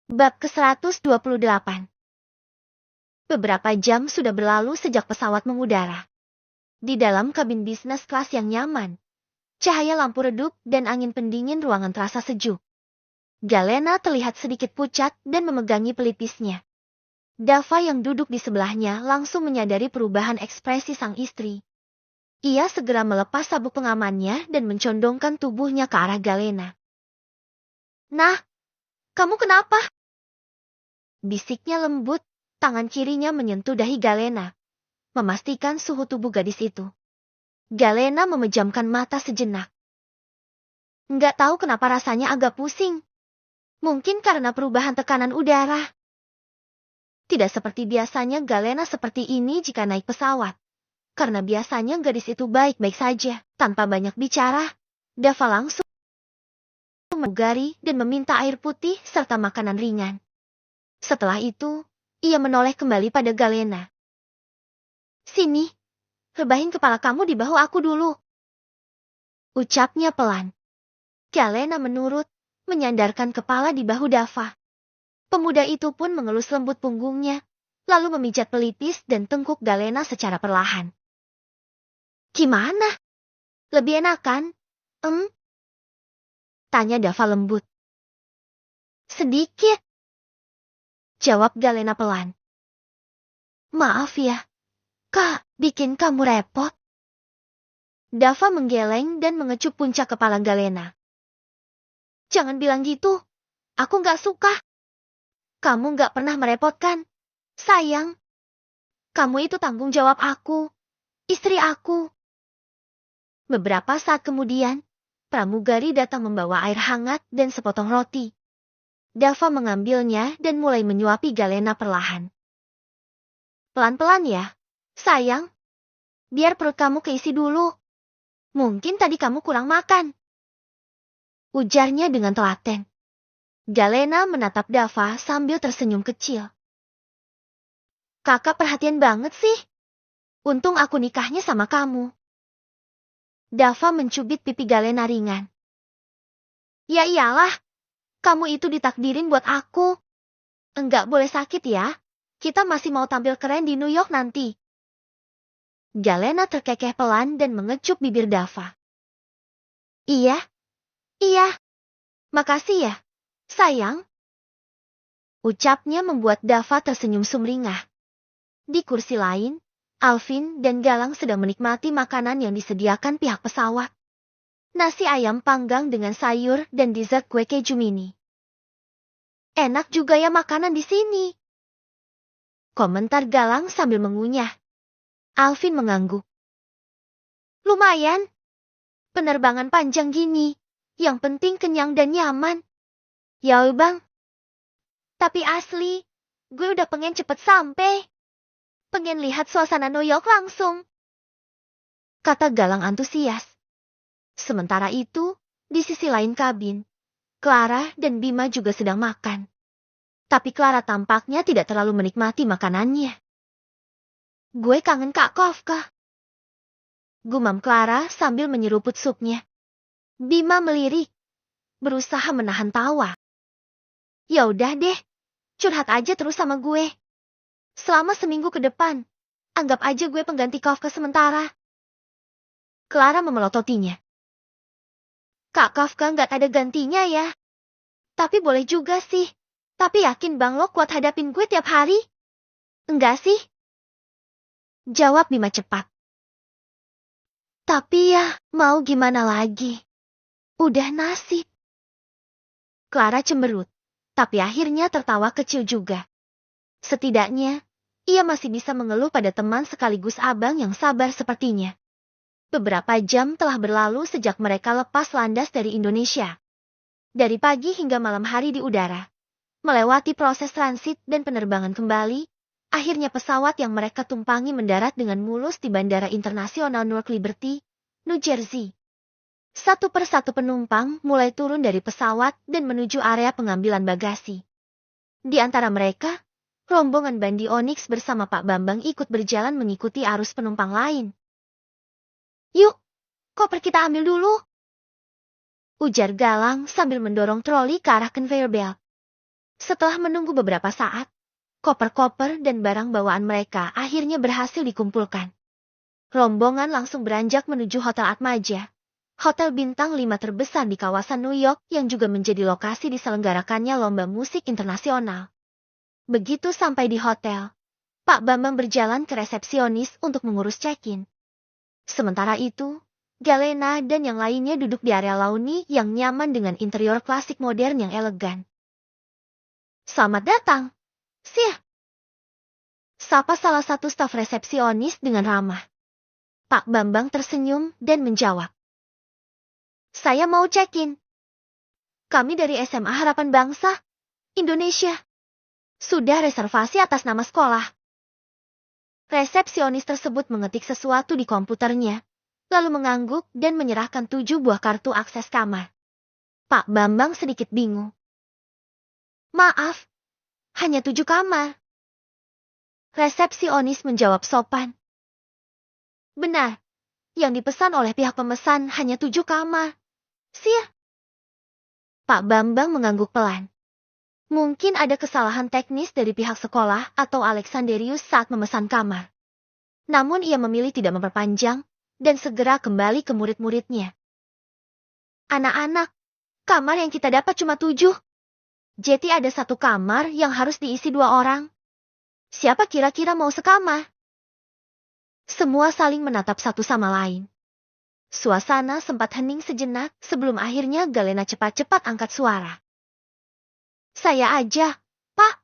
Bab ke-128. Beberapa jam sudah berlalu sejak pesawat mengudara. Di dalam kabin bisnis kelas yang nyaman, cahaya lampu redup dan angin pendingin ruangan terasa sejuk. Galena terlihat sedikit pucat dan memegangi pelipisnya. Dava yang duduk di sebelahnya langsung menyadari perubahan ekspresi sang istri. Ia segera melepas sabuk pengamannya dan mencondongkan tubuhnya ke arah Galena. "Nah, kamu kenapa?" Bisiknya lembut, tangan kirinya menyentuh dahi Galena, memastikan suhu tubuh gadis itu. Galena memejamkan mata sejenak. Nggak tahu kenapa rasanya agak pusing. Mungkin karena perubahan tekanan udara. Tidak seperti biasanya Galena seperti ini jika naik pesawat. Karena biasanya gadis itu baik-baik saja, tanpa banyak bicara. Dava langsung memugari dan meminta air putih serta makanan ringan. Setelah itu, ia menoleh kembali pada Galena. "Sini, rebahin kepala kamu di bahu aku dulu," ucapnya pelan. Galena menurut, menyandarkan kepala di bahu Dava. Pemuda itu pun mengelus lembut punggungnya, lalu memijat pelipis dan tengkuk Galena secara perlahan. "Gimana? Lebih enak kan? Tanya Dava lembut. "Sedikit," jawab Galena pelan. "Maaf ya, Kak, bikin kamu repot." Dava menggeleng dan mengecup puncak kepala Galena. "Jangan bilang gitu, aku nggak suka. Kamu nggak pernah merepotkan. Sayang, kamu itu tanggung jawab aku, istri aku." Beberapa saat kemudian, pramugari datang membawa air hangat dan sepotong roti. Dava mengambilnya dan mulai menyuapi Galena perlahan. "Pelan-pelan ya, sayang. Biar perut kamu keisi dulu. Mungkin tadi kamu kurang makan," ujarnya dengan telaten. Galena menatap Dava sambil tersenyum kecil. "Kakak perhatian banget sih. Untung aku nikahnya sama kamu." Dava mencubit pipi Galena ringan. "Ya iyalah, kamu itu ditakdirin buat aku. Enggak boleh sakit ya. Kita masih mau tampil keren di New York nanti." Galena terkekeh pelan dan mengecup bibir Dava. Iya, iya. Makasih ya, sayang." Ucapnya membuat Dava tersenyum sumringah. Di kursi lain, Alvin dan Galang sedang menikmati makanan yang disediakan pihak pesawat. Nasi ayam panggang dengan sayur dan dessert kue keju mini. "Enak juga ya makanan di sini," komentar Galang sambil mengunyah. Alvin mengangguk. "Lumayan. Penerbangan panjang gini. Yang penting kenyang dan nyaman." "Ya bang. Tapi asli, gue udah pengen cepet sampai. Pengen lihat suasana New York langsung," kata Galang antusias. Sementara itu, di sisi lain kabin, Clara dan Bima juga sedang makan. Tapi Clara tampaknya tidak terlalu menikmati makanannya. "Gue kangen Kak Kafka," gumam Clara sambil menyeruput supnya. Bima melirik, berusaha menahan tawa. "Ya udah deh, curhat aja terus sama gue. Selama seminggu ke depan, anggap aja gue pengganti Kafka sementara." Clara memelototinya. "Kak Kafka nggak ada gantinya ya. Tapi boleh juga sih. Tapi yakin Bang lo kuat hadapin gue tiap hari?" "Enggak sih," jawab Bima cepat. "Tapi ya, mau gimana lagi? Udah nasib." Clara cemberut, tapi akhirnya tertawa kecil juga. Setidaknya, ia masih bisa mengeluh pada teman sekaligus abang yang sabar sepertinya. Beberapa jam telah berlalu sejak mereka lepas landas dari Indonesia. Dari pagi hingga malam hari di udara. Melewati proses transit dan penerbangan kembali, akhirnya pesawat yang mereka tumpangi mendarat dengan mulus di Bandara Internasional Newark Liberty, New Jersey. Satu persatu penumpang mulai turun dari pesawat dan menuju area pengambilan bagasi. Di antara mereka, rombongan Bandi Onyx bersama Pak Bambang ikut berjalan mengikuti arus penumpang lain. "Yuk, koper kita ambil dulu," ujar Galang sambil mendorong troli ke arah conveyor belt. Setelah menunggu beberapa saat, koper-koper dan barang bawaan mereka akhirnya berhasil dikumpulkan. Rombongan langsung beranjak menuju Hotel Atmaja, hotel bintang 5 terbesar di kawasan New York yang juga menjadi lokasi diselenggarakannya lomba musik internasional. Begitu sampai di hotel, Pak Bambang berjalan ke resepsionis untuk mengurus check-in. Sementara itu, Galena dan yang lainnya duduk di area launi yang nyaman dengan interior klasik modern yang elegan. Selamat datang, Sir. Sapa salah satu staf resepsionis dengan ramah. Pak Bambang tersenyum dan menjawab. Saya mau check-in. Kami dari SMA Harapan Bangsa, Indonesia. Sudah reservasi atas nama sekolah. Resepsionis tersebut mengetik sesuatu di komputernya, lalu mengangguk dan menyerahkan 7 buah kartu akses kamar. Pak Bambang sedikit bingung. Maaf, hanya 7 kamar. Resepsionis menjawab sopan. Benar, yang dipesan oleh pihak pemesan hanya 7 kamar. Sir. Pak Bambang mengangguk pelan. Mungkin ada kesalahan teknis dari pihak sekolah atau Alexanderius saat memesan kamar. Namun ia memilih tidak memperpanjang dan segera kembali ke murid-muridnya. Anak-anak, kamar yang kita dapat cuma 7. Jadi ada 1 kamar yang harus diisi 2 orang. Siapa kira-kira mau sekamar? Semua saling menatap satu sama lain. Suasana sempat hening sejenak sebelum akhirnya Galena cepat-cepat angkat suara. Saya aja, Pak.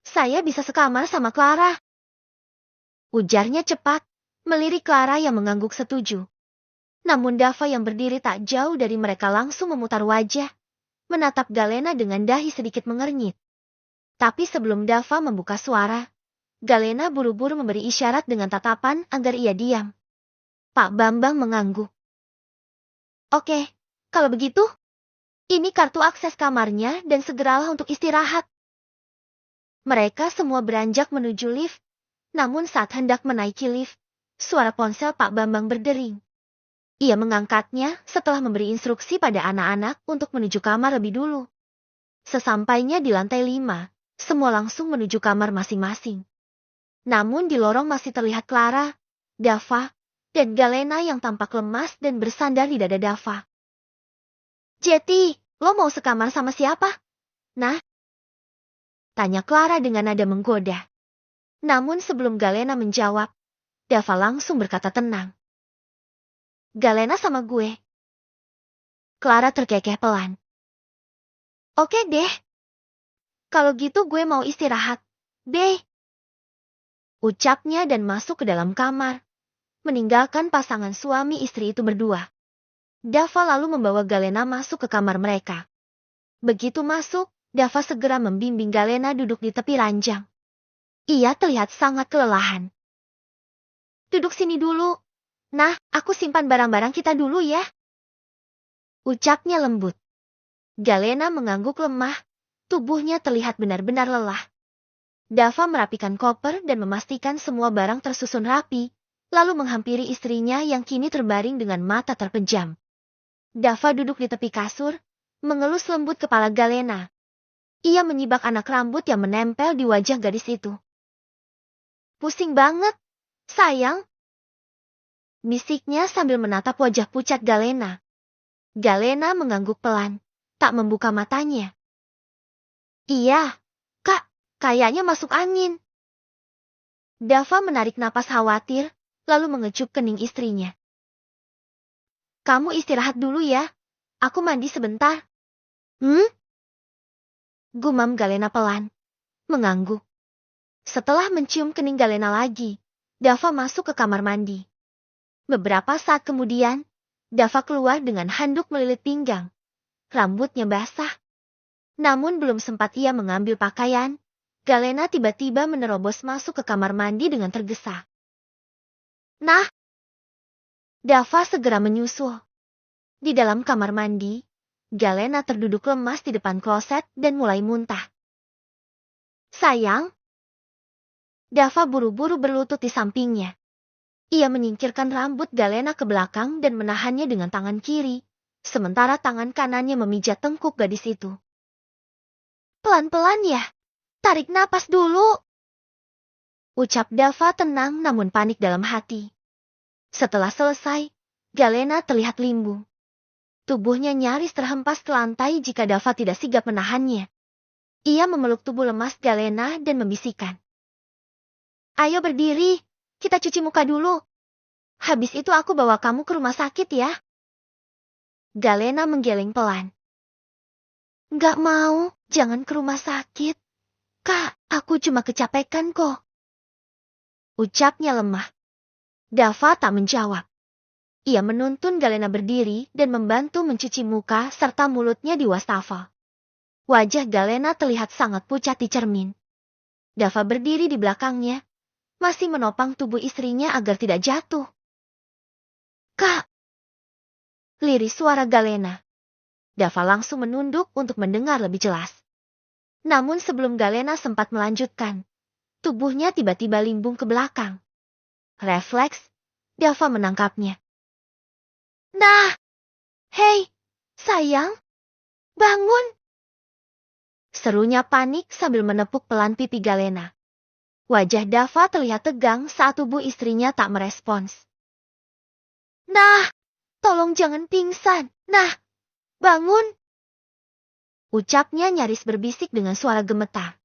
Saya bisa sekamar sama Clara. Ujarnya cepat, melirik Clara yang mengangguk setuju. Namun Dava yang berdiri tak jauh dari mereka langsung memutar wajah, menatap Galena dengan dahi sedikit mengernyit. Tapi sebelum Dava membuka suara, Galena buru-buru memberi isyarat dengan tatapan agar ia diam. Pak Bambang mengangguk. Oke, kalau begitu, ini kartu akses kamarnya dan segeralah untuk istirahat. Mereka semua beranjak menuju lift, namun saat hendak menaiki lift, suara ponsel Pak Bambang berdering. Ia mengangkatnya setelah memberi instruksi pada anak-anak untuk menuju kamar lebih dulu. Sesampainya di lantai 5, semua langsung menuju kamar masing-masing. Namun di lorong masih terlihat Clara, Dava, dan Galena yang tampak lemas dan bersandar di dada Dava. Jetty, lo mau sekamar sama siapa? Nah? Tanya Clara dengan nada menggoda. Namun sebelum Galena menjawab, Dava langsung berkata tenang. Galena sama gue. Clara terkekeh pelan. Oke deh. Kalau gitu gue mau istirahat, deh. Ucapnya dan masuk ke dalam kamar, meninggalkan pasangan suami istri itu berdua. Dava lalu membawa Galena masuk ke kamar mereka. Begitu masuk, Dava segera membimbing Galena duduk di tepi ranjang. Ia terlihat sangat kelelahan. Duduk sini dulu. Nah, aku simpan barang-barang kita dulu ya. Ucapnya lembut. Galena mengangguk lemah, tubuhnya terlihat benar-benar lelah. Dava merapikan koper dan memastikan semua barang tersusun rapi, lalu menghampiri istrinya yang kini terbaring dengan mata terpejam. Dava duduk di tepi kasur, mengelus lembut kepala Galena. Ia menyibak anak rambut yang menempel di wajah gadis itu. Pusing banget, sayang. Bisiknya sambil menatap wajah pucat Galena. Galena mengangguk pelan, tak membuka matanya. Iya, Kak, kayaknya masuk angin. Dava menarik napas khawatir, lalu mengecup kening istrinya. Kamu istirahat dulu ya, aku mandi sebentar. Gumam Galena pelan, mengangguk. Setelah mencium kening Galena lagi, Dava masuk ke kamar mandi. Beberapa saat kemudian, Dava keluar dengan handuk melilit pinggang. Rambutnya basah. Namun belum sempat ia mengambil pakaian, Galena tiba-tiba menerobos masuk ke kamar mandi dengan tergesa. Nah! Dava segera menyusul. Di dalam kamar mandi, Galena terduduk lemas di depan kloset dan mulai muntah. Sayang! Dava buru-buru berlutut di sampingnya. Ia menyingkirkan rambut Galena ke belakang dan menahannya dengan tangan kiri, sementara tangan kanannya memijat tengkuk gadis itu. Pelan-pelan ya. Tarik napas dulu. Ucap Dava tenang namun panik dalam hati. Setelah selesai, Galena terlihat limbung. Tubuhnya nyaris terhempas ke lantai jika Dava tidak sigap menahannya. Ia memeluk tubuh lemas Galena dan membisikkan. Ayo berdiri, kita cuci muka dulu. Habis itu aku bawa kamu ke rumah sakit ya. Galena menggeleng pelan. Nggak mau, jangan ke rumah sakit. Kak, aku cuma kecapekan kok. Ucapnya lemah. Dava tak menjawab. Ia menuntun Galena berdiri dan membantu mencuci muka serta mulutnya di wastafel. Wajah Galena terlihat sangat pucat di cermin. Dava berdiri di belakangnya, masih menopang tubuh istrinya agar tidak jatuh. Kak! Liris suara Galena. Dava langsung menunduk untuk mendengar lebih jelas. Namun sebelum Galena sempat melanjutkan, tubuhnya tiba-tiba limbung ke belakang. Refleks, Dava menangkapnya. Nah! Hei! Sayang! Bangun! Serunya panik sambil menepuk pelan pipi Galena. Wajah Dava terlihat tegang saat tubuh istrinya tak merespons. Nah! Tolong jangan pingsan! Nah! Bangun! Ucapnya nyaris berbisik dengan suara gemetar.